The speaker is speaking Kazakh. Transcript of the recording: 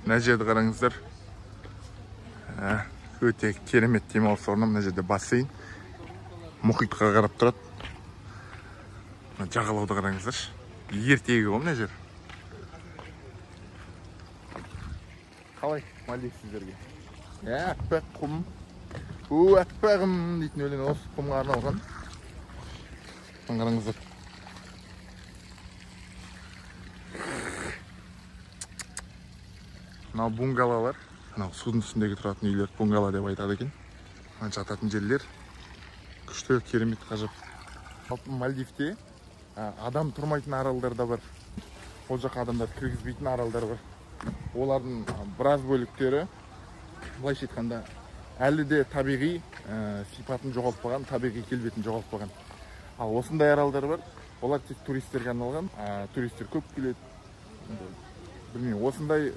Мына жерді қараңыздар. Өте керемет демалыс орны. Мына жерде бассейн. Мұхитқа қарап тұрады. Жағалауды қараңыздар. Ертегі ғой мына жер. Қалай Мальдив сіздерге? Әппақ құм. Әппағым дейтін өлең осы құмға арналған. Қараңыздар. Мынау бунгалолар. Мынау судың үстіндегі тұратын үйлер бунгало деп айтады екен. Жататын жерлер. Күшті, керемет, ғажап. Мальдивте адам тұрмайтын аралдар да бар. Ол жаққа адамдар кіргізбейтін аралдар бар. Олардың біраз бөліктері, былайша айтқанда, әлі де табиғи сипатын жоғалтпаған, табиғи келбетін жоғалтпаған. Ал осындай аралдар бар. Олар тек туристерге арналған. Туристер көп келеді. Білмеймін, осындай